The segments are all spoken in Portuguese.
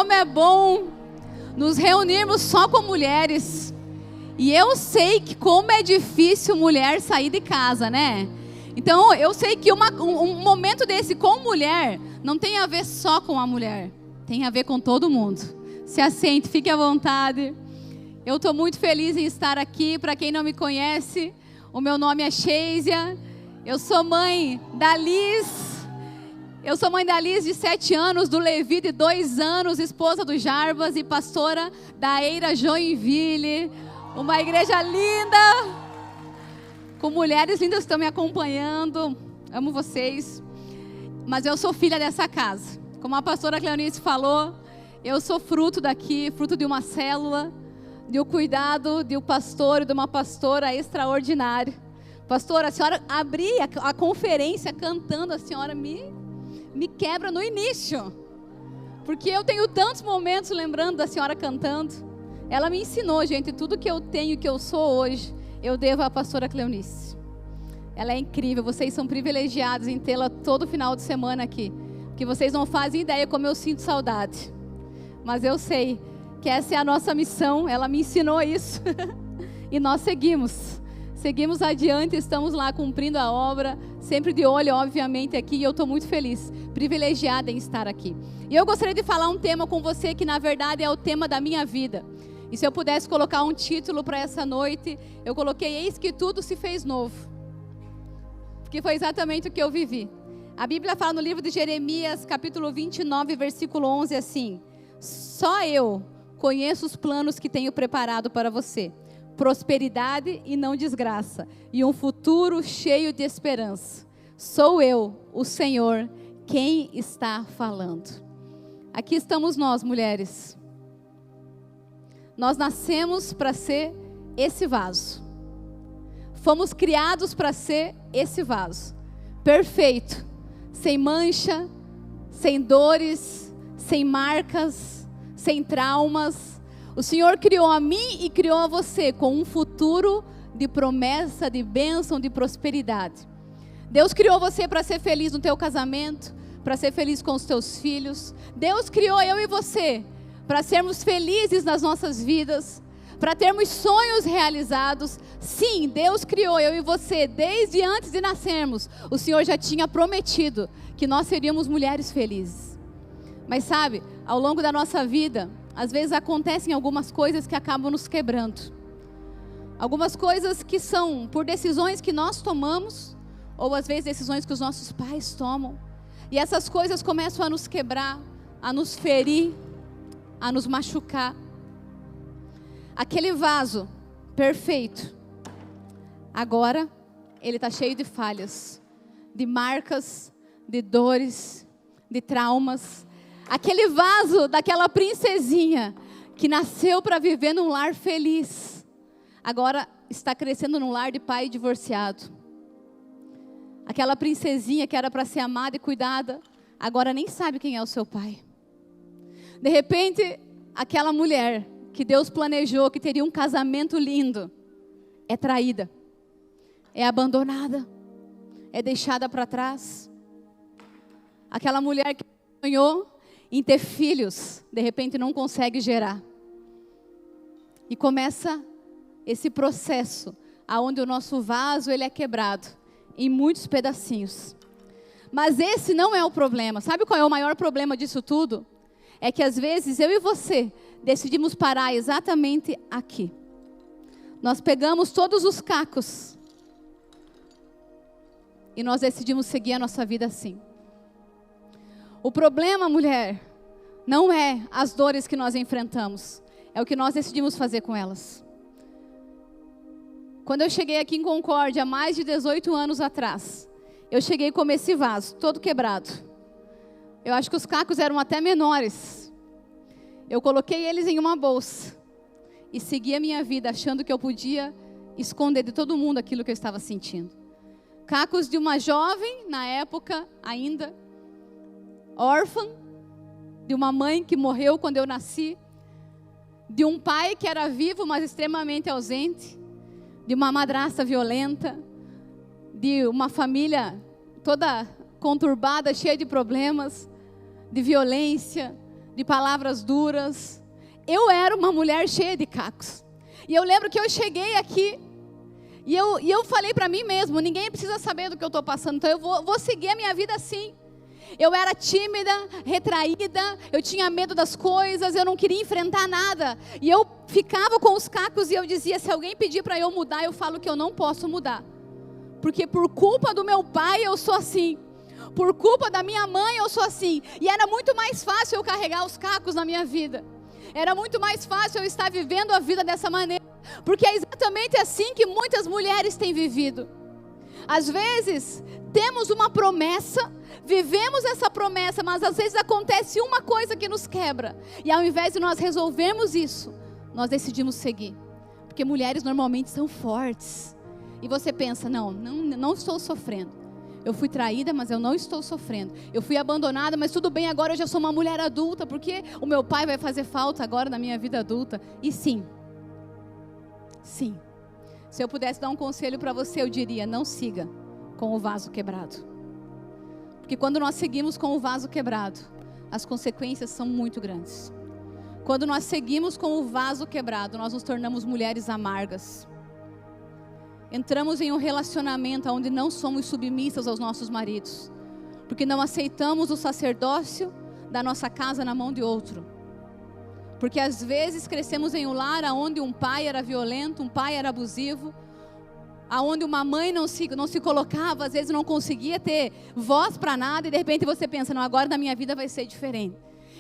como é bom nos reunirmos só com mulheres. E eu sei que como é difícil mulher sair de casa, né? Então eu sei que um momento desse com mulher não tem a ver só com a mulher, tem a ver com todo mundo. Se assente, fique à vontade. Eu estou muito feliz em estar aqui. Para quem não me conhece, o meu nome é Sheisia. Eu sou mãe da Liz. Eu sou mãe da Liz de 7 anos, do Levi de 2 anos, esposa do Jarbas e pastora da Eira Joinville. Uma igreja linda, com mulheres lindas que estão me acompanhando. Amo vocês. Mas eu sou filha dessa casa. Como a pastora Cleonice falou, eu sou fruto daqui, fruto de uma célula, de um cuidado de um pastor e de uma pastora extraordinária. Pastora, a senhora abrir a conferência cantando, a senhora me quebra no início. Porque eu tenho tantos momentos lembrando da senhora cantando. Ela me ensinou, gente, tudo que eu tenho e que eu sou hoje, eu devo à pastora Cleonice. Ela é incrível, vocês são privilegiados em tê-la todo final de semana aqui. Porque vocês não fazem ideia como eu sinto saudade. Mas eu sei que essa é a nossa missão, ela me ensinou isso. E nós seguimos adiante, estamos lá cumprindo a obra, sempre de olho, obviamente, aqui, e eu estou muito feliz, privilegiada em estar aqui. E eu gostaria de falar um tema com você que, na verdade, é o tema da minha vida. E se eu pudesse colocar um título para essa noite, eu coloquei: Eis que tudo se fez novo. Porque foi exatamente o que eu vivi. A Bíblia fala no livro de Jeremias, capítulo 29, versículo 11, assim: Só eu conheço os planos que tenho preparado para você. Prosperidade e não desgraça, e um futuro cheio de esperança. Sou eu, o Senhor, quem está falando. Aqui estamos nós, mulheres. Nós nascemos para ser esse vaso. Fomos criados para ser esse vaso. Perfeito, sem mancha, sem dores, sem marcas, sem traumas. O Senhor criou a mim e criou a você com um futuro de promessa, de bênção, de prosperidade. Deus criou você para ser feliz no teu casamento, para ser feliz com os teus filhos. Deus criou eu e você para sermos felizes nas nossas vidas, para termos sonhos realizados. Sim, Deus criou eu e você desde antes de nascermos. O Senhor já tinha prometido que nós seríamos mulheres felizes. Mas sabe, ao longo da nossa vida, às vezes acontecem algumas coisas que acabam nos quebrando. Algumas coisas que são por decisões que nós tomamos, ou às vezes decisões que os nossos pais tomam. E essas coisas começam a nos quebrar, a nos ferir, a nos machucar. Aquele vaso perfeito, agora ele está cheio de falhas, de marcas, de dores, de traumas. Aquele vaso daquela princesinha que nasceu para viver num lar feliz, agora está crescendo num lar de pai divorciado. Aquela princesinha que era para ser amada e cuidada, agora nem sabe quem é o seu pai. De repente, aquela mulher que Deus planejou que teria um casamento lindo, é traída, é abandonada, é deixada para trás. Aquela mulher que sonhou em ter filhos, de repente não consegue gerar. E começa esse processo, aonde o nosso vaso ele é quebrado em muitos pedacinhos. Mas esse não é o problema. Sabe qual é o maior problema disso tudo? É que às vezes eu e você decidimos parar exatamente aqui. Nós pegamos todos os cacos e nós decidimos seguir a nossa vida assim. O problema, mulher, não é as dores que nós enfrentamos, é o que nós decidimos fazer com elas. Quando eu cheguei aqui em Concórdia, há mais de 18 anos atrás, eu cheguei com esse vaso, todo quebrado. Eu acho que os cacos eram até menores. Eu coloquei eles em uma bolsa e segui a minha vida achando que eu podia esconder de todo mundo aquilo que eu estava sentindo. Cacos de uma jovem, na época ainda, órfã, de uma mãe que morreu quando eu nasci, de um pai que era vivo, mas extremamente ausente, de uma madrasta violenta, de uma família toda conturbada, cheia de problemas, de violência, de palavras duras. Eu era uma mulher cheia de cacos. E eu lembro que eu cheguei aqui e eu falei para mim mesmo, ninguém precisa saber do que eu estou passando, então eu vou seguir a minha vida assim. Eu era tímida, retraída, eu tinha medo das coisas, eu não queria enfrentar nada. E eu ficava com os cacos e eu dizia, se alguém pedir para eu mudar, eu falo que eu não posso mudar. Porque por culpa do meu pai eu sou assim. Por culpa da minha mãe eu sou assim. E era muito mais fácil eu carregar os cacos na minha vida. Era muito mais fácil eu estar vivendo a vida dessa maneira. Porque é exatamente assim que muitas mulheres têm vivido. Às vezes, temos uma promessa, vivemos essa promessa, mas às vezes acontece uma coisa que nos quebra. E ao invés de nós resolvermos isso, nós decidimos seguir. Porque mulheres normalmente são fortes. E você pensa, não estou sofrendo. Eu fui traída, mas eu não estou sofrendo. Eu fui abandonada, mas tudo bem, agora eu já sou uma mulher adulta, porque o meu pai vai fazer falta agora na minha vida adulta. E sim, se eu pudesse dar um conselho para você, eu diria, não siga com o vaso quebrado. Porque quando nós seguimos com o vaso quebrado, as consequências são muito grandes. Quando nós seguimos com o vaso quebrado, nós nos tornamos mulheres amargas. Entramos em um relacionamento onde não somos submissas aos nossos maridos, porque não aceitamos o sacerdócio da nossa casa na mão de outro. Porque às vezes crescemos em um lar onde um pai era violento, um pai era abusivo, onde uma mãe não se colocava, às vezes não conseguia ter voz para nada, e de repente você pensa, não, agora na minha vida vai ser diferente.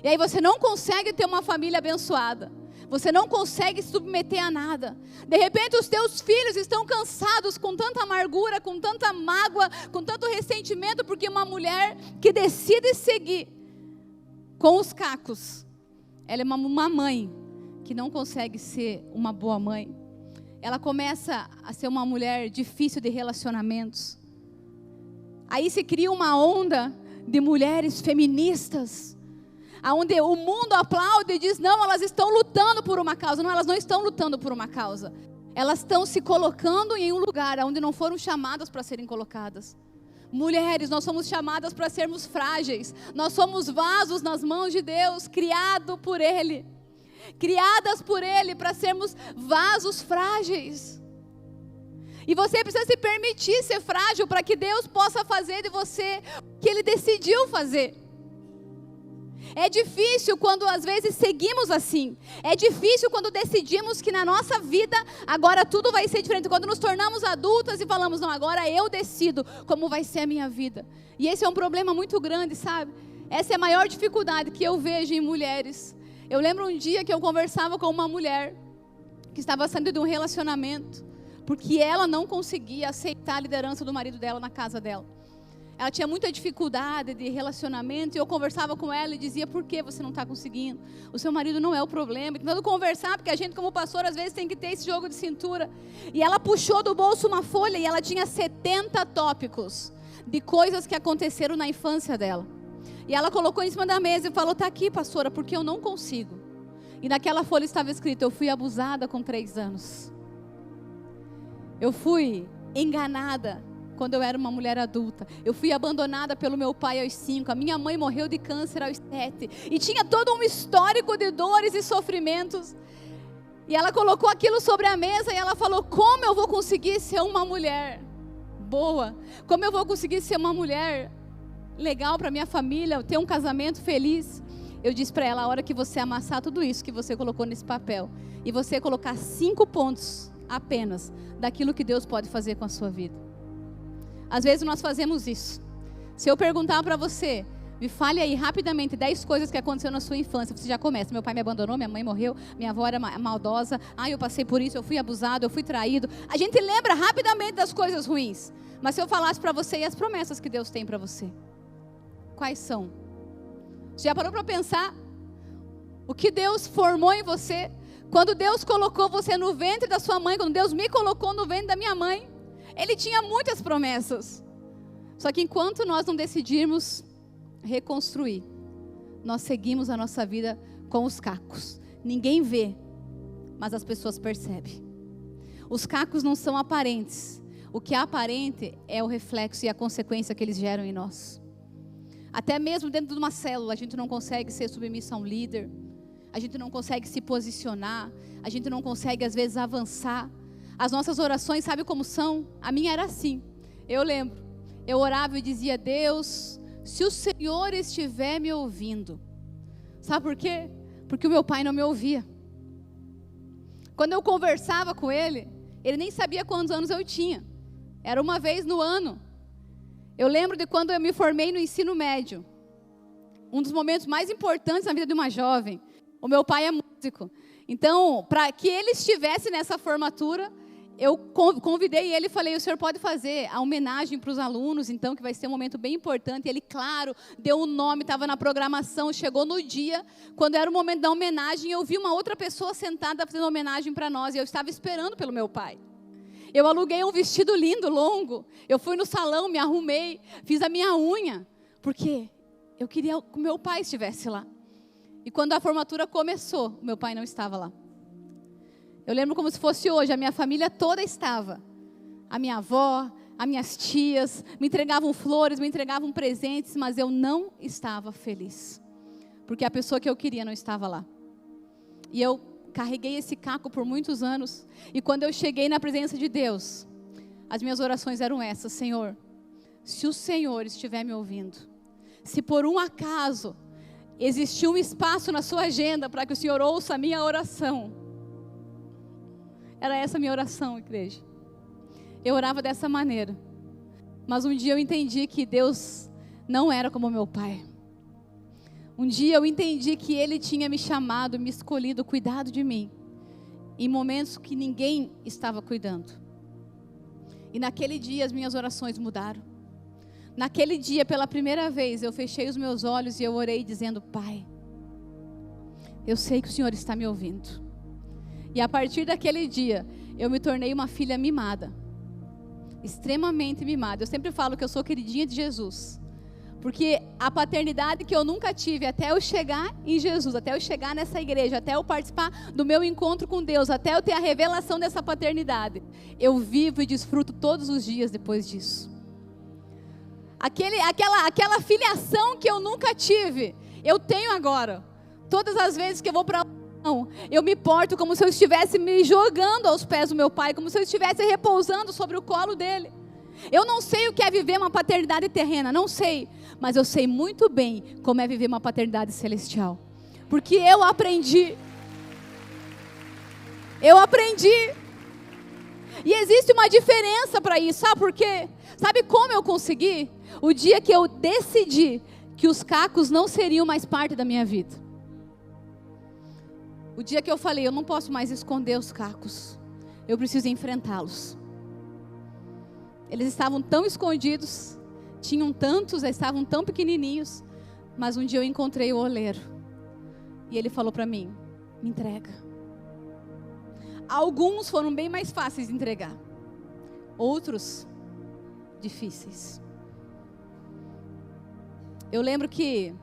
E aí você não consegue ter uma família abençoada. Você não consegue se submeter a nada. De repente os teus filhos estão cansados com tanta amargura, com tanta mágoa, com tanto ressentimento, porque uma mulher que decide seguir com os cacos, ela é uma mãe que não consegue ser uma boa mãe. Ela começa a ser uma mulher difícil de relacionamentos. Aí se cria uma onda de mulheres feministas, onde o mundo aplaude e diz, não, elas estão lutando por uma causa. Não, elas não estão lutando por uma causa. Elas estão se colocando em um lugar onde não foram chamadas para serem colocadas. Mulheres, nós somos chamadas para sermos frágeis. Nós somos vasos nas mãos de Deus, criados por Ele. Criadas por Ele para sermos vasos frágeis. E você precisa se permitir ser frágil para que Deus possa fazer de você o que Ele decidiu fazer. É difícil quando às vezes seguimos assim. É difícil quando decidimos que na nossa vida agora tudo vai ser diferente. Quando nos tornamos adultas e falamos, não, agora eu decido como vai ser a minha vida. E esse é um problema muito grande, sabe? Essa é a maior dificuldade que eu vejo em mulheres. Eu lembro um dia que eu conversava com uma mulher que estava saindo de um relacionamento, porque ela não conseguia aceitar a liderança do marido dela na casa dela. Ela tinha muita dificuldade de relacionamento, e eu conversava com ela e dizia, por que você não está conseguindo? O seu marido não é o problema. Tentando conversar, porque a gente como pastor às vezes tem que ter esse jogo de cintura. E ela puxou do bolso uma folha e ela tinha 70 tópicos de coisas que aconteceram na infância dela. E ela colocou em cima da mesa e falou, está aqui, pastora, porque eu não consigo. E naquela folha estava escrito, eu fui abusada com 3 anos. Eu fui enganada quando eu era uma mulher adulta. Eu fui abandonada pelo meu pai aos 5. A minha mãe morreu de câncer aos 7. E tinha todo um histórico de dores e sofrimentos. E ela colocou aquilo sobre a mesa e ela falou, como eu vou conseguir ser uma mulher boa? Como eu vou conseguir ser uma mulher legal para minha família, ter um casamento feliz? Eu disse para ela, a hora que você amassar tudo isso que você colocou nesse papel, e você colocar 5 pontos apenas daquilo que Deus pode fazer com a sua vida. Às vezes nós fazemos isso. Se eu perguntar para você, me fale aí rapidamente 10 coisas que aconteceram na sua infância, você já começa, meu pai me abandonou, minha mãe morreu, minha avó era maldosa, eu passei por isso, eu fui abusado, eu fui traído. A gente lembra rapidamente das coisas ruins. Mas se eu falasse para você, e as promessas que Deus tem para você? Quais são? Você já parou para pensar o que Deus formou em você? Quando Deus colocou você no ventre da sua mãe, quando Deus me colocou no ventre da minha mãe, Ele tinha muitas promessas. Só que enquanto nós não decidirmos reconstruir, nós seguimos a nossa vida com os cacos. Ninguém vê, mas as pessoas percebem. Os cacos não são aparentes. O que é aparente é o reflexo e a consequência que eles geram em nós. Até mesmo dentro de uma célula, a gente não consegue ser submissa a um líder. A gente não consegue se posicionar. A gente não consegue, às vezes, avançar. As nossas orações, sabe como são? A minha era assim. Eu lembro. Eu orava e dizia: Deus, se o Senhor estiver me ouvindo. Sabe por quê? Porque o meu pai não me ouvia. Quando eu conversava com ele, ele nem sabia quantos anos eu tinha. Era uma vez no ano. Eu lembro de quando eu me formei no ensino médio. Um dos momentos mais importantes na vida de uma jovem. O meu pai é músico. Então, para que ele estivesse nessa formatura, eu convidei ele e falei: o senhor pode fazer a homenagem para os alunos, então, que vai ser um momento bem importante. Ele, claro, deu um nome, estava na programação, chegou no dia, quando era o momento da homenagem, eu vi uma outra pessoa sentada fazendo homenagem para nós, e eu estava esperando pelo meu pai. Eu aluguei um vestido lindo, longo, eu fui no salão, me arrumei, fiz a minha unha, porque eu queria que o meu pai estivesse lá. E quando a formatura começou, o meu pai não estava lá. Eu lembro como se fosse hoje, a minha família toda estava. A minha avó, as minhas tias, me entregavam flores, me entregavam presentes, mas eu não estava feliz. Porque a pessoa que eu queria não estava lá. E eu carreguei esse caco por muitos anos. E quando eu cheguei na presença de Deus, as minhas orações eram essas: Senhor, se o Senhor estiver me ouvindo, se por um acaso existir um espaço na sua agenda para que o Senhor ouça a minha oração. Era essa a minha oração, igreja. Eu orava dessa maneira. Mas um dia eu entendi que Deus não era como meu pai. Um dia eu entendi que Ele tinha me chamado, me escolhido, cuidado de mim, em momentos que ninguém estava cuidando. E naquele dia as minhas orações mudaram. Naquele dia, pela primeira vez, eu fechei os meus olhos e eu orei dizendo: Pai, eu sei que o Senhor está me ouvindo. E a partir daquele dia, eu me tornei uma filha mimada. Extremamente mimada. Eu sempre falo que eu sou queridinha de Jesus. Porque a paternidade que eu nunca tive, até eu chegar em Jesus, até eu chegar nessa igreja, até eu participar do meu encontro com Deus, até eu ter a revelação dessa paternidade, eu vivo e desfruto todos os dias depois disso. Aquela filiação que eu nunca tive, eu tenho agora. Todas as vezes que eu vou para eu me porto como se eu estivesse me jogando aos pés do meu pai, como se eu estivesse repousando sobre o colo dele. Eu não sei o que é viver uma paternidade terrena, não sei, mas eu sei muito bem como é viver uma paternidade celestial, porque eu aprendi. E existe uma diferença para isso, sabe por quê? Sabe como eu consegui? O dia que eu decidi que os cacos não seriam mais parte da minha vida. O dia que eu falei: eu não posso mais esconder os cacos, eu preciso enfrentá-los. Eles estavam tão escondidos, tinham tantos, estavam tão pequenininhos, mas um dia eu encontrei o oleiro, e ele falou para mim: me entrega. Alguns foram bem mais fáceis de entregar, outros difíceis. Eu lembro que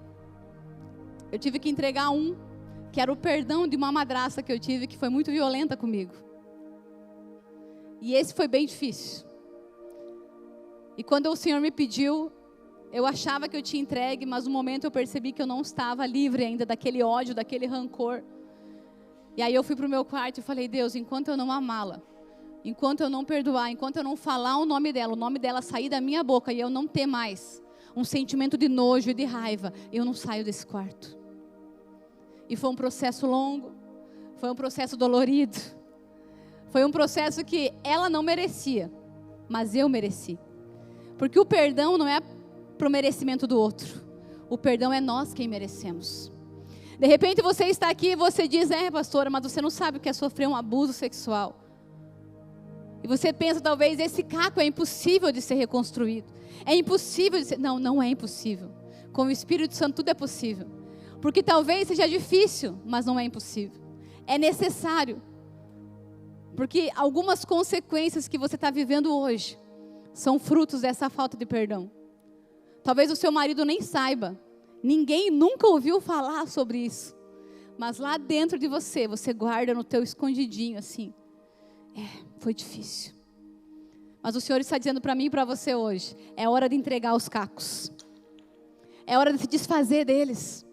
eu tive que entregar que era o perdão de uma madrasta que eu tive, que foi muito violenta comigo. E esse foi bem difícil. E quando o Senhor me pediu, eu achava que eu tinha entregue, mas no momento eu percebi que eu não estava livre ainda daquele ódio, daquele rancor. E aí eu fui para o meu quarto e falei: Deus, enquanto eu não amá-la, enquanto eu não perdoar, enquanto eu não falar o nome dela sair da minha boca e eu não ter mais um sentimento de nojo e de raiva, eu não saio desse quarto. E foi um processo longo, foi um processo dolorido, foi um processo que ela não merecia, mas eu mereci. Porque o perdão não é para o merecimento do outro, o perdão é nós quem merecemos. De repente você está aqui e você diz: pastora, mas você não sabe o que é sofrer um abuso sexual. E você pensa: talvez esse caco é impossível de ser reconstruído. É impossível de ser... Não, não é impossível. Com o Espírito Santo tudo é possível. Porque talvez seja difícil, mas não é impossível. É necessário. Porque algumas consequências que você está vivendo hoje são frutos dessa falta de perdão. Talvez o seu marido nem saiba. Ninguém nunca ouviu falar sobre isso. Mas lá dentro de você, você guarda no teu escondidinho assim. Foi difícil. Mas o Senhor está dizendo para mim e para você hoje: é hora de entregar os cacos. É hora de se desfazer deles.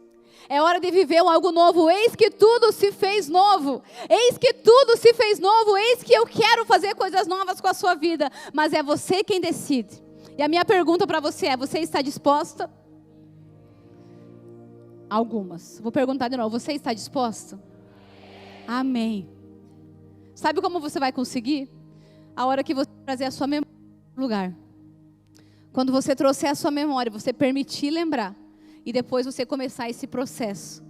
É hora de viver algo novo. Eis que tudo se fez novo. Eis que tudo se fez novo. Eis que eu quero fazer coisas novas com a sua vida. Mas é você quem decide. E a minha pergunta para você é: você está disposta? Algumas. Vou perguntar de novo. Você está disposta? Amém. Sabe como você vai conseguir? A hora que você trazer a sua memória no lugar. Quando você trouxer a sua memória, você permitir lembrar. E depois você começar esse processo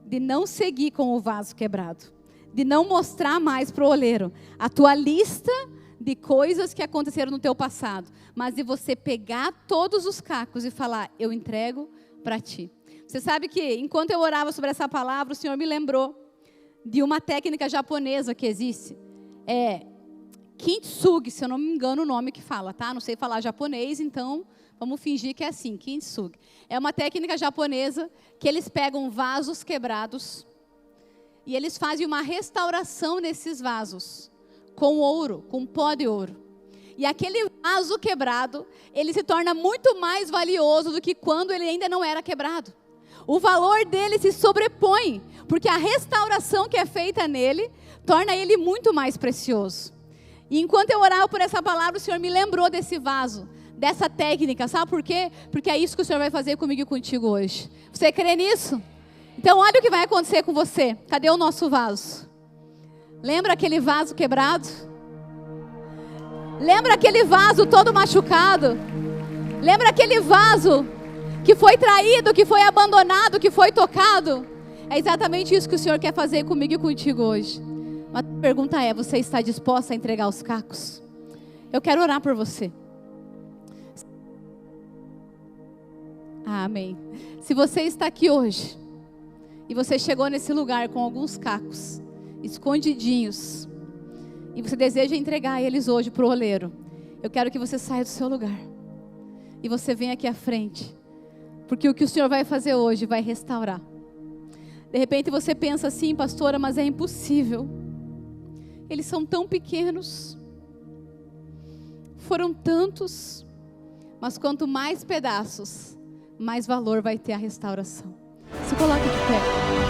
de não seguir com o vaso quebrado. De não mostrar mais para o oleiro a tua lista de coisas que aconteceram no teu passado. Mas de você pegar todos os cacos e falar: eu entrego para ti. Você sabe que enquanto eu orava sobre essa palavra, o Senhor me lembrou de uma técnica japonesa que existe. Kintsugi, se eu não me engano o nome que fala, tá? Não sei falar japonês, então vamos fingir que é assim, Kintsugi. É uma técnica japonesa que eles pegam vasos quebrados e eles fazem uma restauração nesses vasos com ouro, com pó de ouro. E aquele vaso quebrado, ele se torna muito mais valioso do que quando ele ainda não era quebrado. O valor dele se sobrepõe, porque a restauração que é feita nele torna ele muito mais precioso. E enquanto eu orava por essa palavra, o Senhor me lembrou desse vaso, dessa técnica. Sabe por quê? Porque é isso que o Senhor vai fazer comigo e contigo hoje. Você crê nisso? Então olha o que vai acontecer com você. Cadê o nosso vaso? Lembra aquele vaso quebrado? Lembra aquele vaso todo machucado? Lembra aquele vaso que foi traído, que foi abandonado, que foi tocado? É exatamente isso que o Senhor quer fazer comigo e contigo hoje. Mas a pergunta é: você está disposta a entregar os cacos? Eu quero orar por você. Amém. Se você está aqui hoje e você chegou nesse lugar com alguns cacos escondidinhos e você deseja entregar eles hoje para o oleiro, eu quero que você saia do seu lugar e você venha aqui à frente, porque o que o Senhor vai fazer hoje vai restaurar. De repente você pensa assim: pastora, mas é impossível. Eles são tão pequenos, foram tantos, mas quanto mais pedaços, mais valor vai ter a restauração. Se coloque de pé.